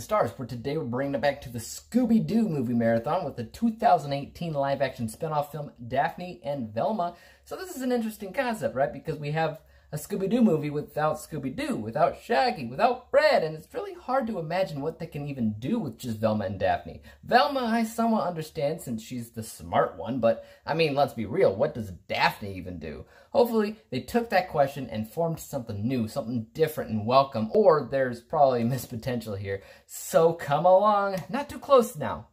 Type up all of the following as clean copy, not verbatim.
stars, where today we're bringing it back to the Scooby-Doo movie marathon with the 2018 live-action spin-off film Daphne and Velma. So this is an interesting concept, right? Because we have a Scooby-Doo movie without Scooby-Doo, without Shaggy, without Fred, and it's really hard to imagine what they can even do with just Velma and Daphne. Velma I somewhat understand since she's the smart one, but I mean, let's be real, what does Daphne even do? Hopefully, they took that question and formed something new, something different and welcome, or there's probably missed potential here. So come along, not too close now.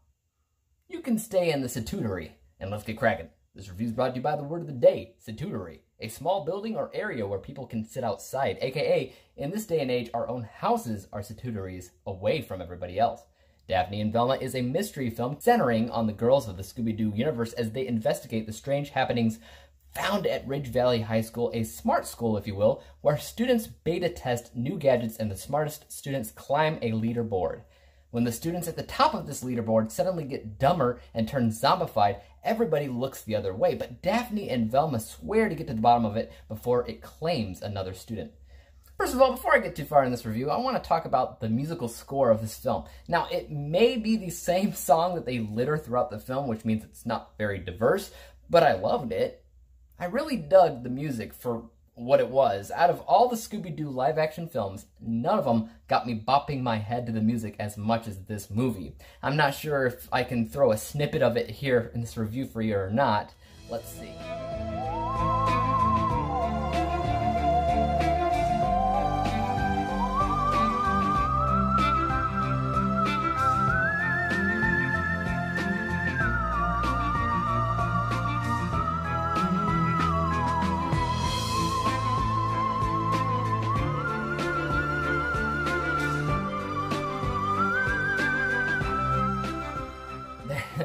You can stay in the Situtery, and let's get cracking. This review is brought to you by the word of the day, Situtery. A small building or area where people can sit outside, aka, in this day and age, our own houses are Situteries away from everybody else. Daphne and Velma is a mystery film centering on the girls of the Scooby-Doo universe as they investigate the strange happenings found at Ridge Valley High School, a smart school, if you will, where students beta test new gadgets and the smartest students climb a leaderboard. When the students at the top of this leaderboard suddenly get dumber and turn zombified, everybody looks the other way, but Daphne and Velma swear to get to the bottom of it before it claims another student. First of all, before I get too far in this review, I want to talk about the musical score of this film. Now, it may be the same song that they litter throughout the film, which means it's not very diverse, but I loved it. I really dug the music for what it was. Out of all the Scooby-Doo live-action films, none of them got me bopping my head to the music as much as this movie. I'm not sure if I can throw a snippet of it here in this review for you or not. Let's see.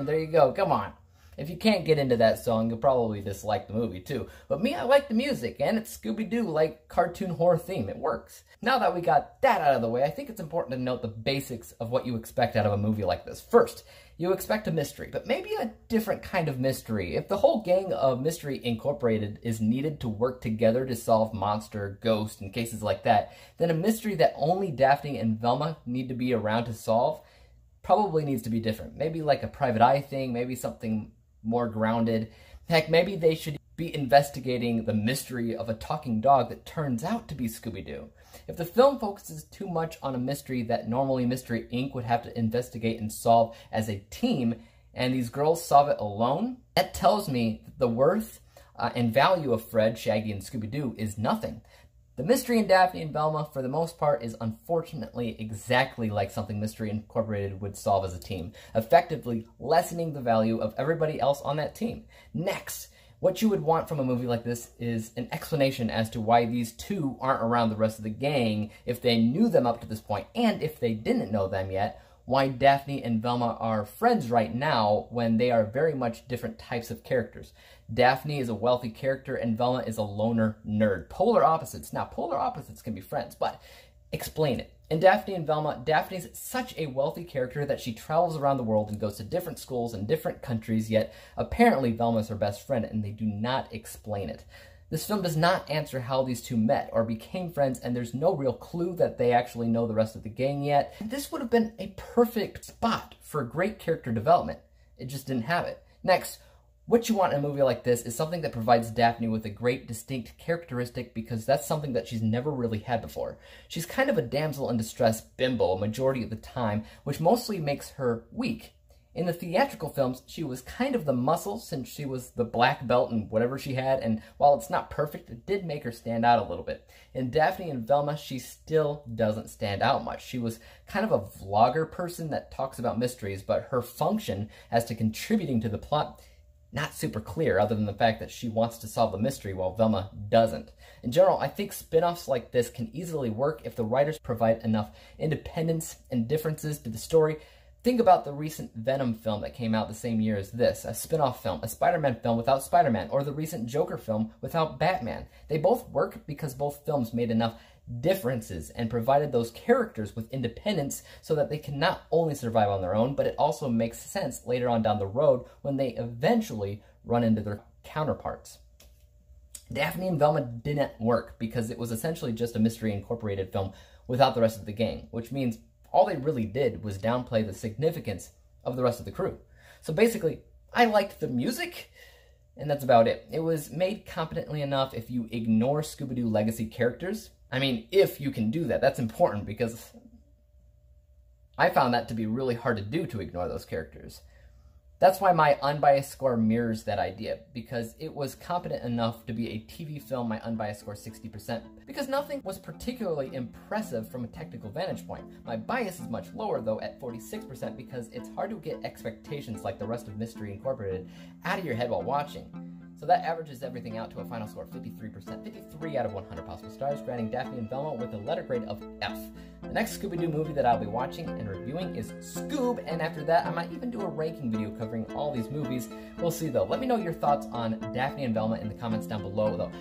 There you go, come on. If you can't get into that song, you'll probably dislike the movie too. But me, I like the music, and it's Scooby-Doo like cartoon horror theme. It works. Now that we got that out of the way, I think it's important to note the basics of what you expect out of a movie like this. First, you expect a mystery, but maybe a different kind of mystery. If the whole gang of Mystery Incorporated is needed to work together to solve monster, ghost, and cases like that, then a mystery that only Daphne and Velma need to be around to solve probably needs to be different. Maybe like a private eye thing, maybe something more grounded. Heck, maybe they should be investigating the mystery of a talking dog that turns out to be Scooby-Doo. If the film focuses too much on a mystery that normally Mystery Inc. would have to investigate and solve as a team, and these girls solve it alone, that tells me that the worth and value of Fred, Shaggy, and Scooby-Doo is nothing. The mystery in Daphne and Velma, for the most part, is unfortunately exactly like something Mystery Incorporated would solve as a team, effectively lessening the value of everybody else on that team. Next, what you would want from a movie like this is an explanation as to why these two aren't around the rest of the gang, if they knew them up to this point, and if they didn't know them yet, why Daphne and Velma are friends right now when they are very much different types of characters. Daphne is a wealthy character and Velma is a loner nerd. Polar opposites. Now, polar opposites can be friends, but explain it. In Daphne and Velma, Daphne's such a wealthy character that she travels around the world and goes to different schools in different countries, yet apparently Velma's her best friend and they do not explain it. This film does not answer how these two met or became friends, and there's no real clue that they actually know the rest of the gang yet. This would have been a perfect spot for great character development. It just didn't have it. Next, what you want in a movie like this is something that provides Daphne with a great distinct characteristic, because that's something that she's never really had before. She's kind of a damsel in distress bimbo a majority of the time, which mostly makes her weak. In the theatrical films, she was kind of the muscle since she was the black belt in whatever she had, and while it's not perfect, it did make her stand out a little bit. In Daphne and Velma, she still doesn't stand out much. She was kind of a vlogger person that talks about mysteries, but her function as to contributing to the plot, not super clear, other than the fact that she wants to solve the mystery while Velma doesn't. In general, I think spin-offs like this can easily work if the writers provide enough independence and differences to the story. Think about the recent Venom film that came out the same year as this, a spin-off film, a Spider-Man film without Spider-Man, or the recent Joker film without Batman. They both work because both films made enough differences and provided those characters with independence so that they can not only survive on their own, but it also makes sense later on down the road when they eventually run into their counterparts. Daphne and Velma didn't work because it was essentially just a Mystery Incorporated film without the rest of the gang, which means all they really did was downplay the significance of the rest of the crew. So basically, I liked the music, and that's about it. It was made competently enough if you ignore Scooby-Doo legacy characters. I mean, if you can do that, that's important because I found that to be really hard to do, to ignore those characters. That's why my unbiased score mirrors that idea, because it was competent enough to be a TV film. My unbiased score 60%, because nothing was particularly impressive from a technical vantage point. My bias is much lower though at 46%, because it's hard to get expectations like the rest of Mystery Incorporated out of your head while watching. So that averages everything out to a final score of 53%, 53 out of 100 possible stars, granting Daphne and Velma with a letter grade of F. The next Scooby-Doo movie that I'll be watching and reviewing is Scoob, and after that I might even do a ranking video covering all these movies. We'll see though. Let me know your thoughts on Daphne and Velma in the comments down below though.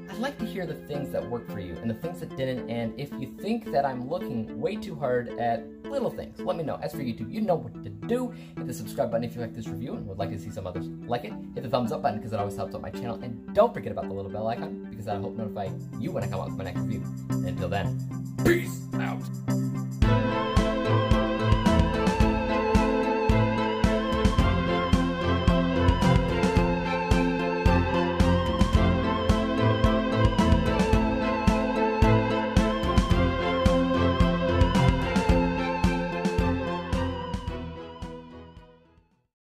I'd like to hear the things that worked for you and the things that didn't, and if you think that I'm looking way too hard at little things, let me know. As for YouTube, you know what to do. Hit the subscribe button if you like this review and would like to see some others like it. Hit the thumbs up button because it always helps out my channel, and don't forget about the little bell icon because that'll help notify you when I come out with my next review. And until then, peace out!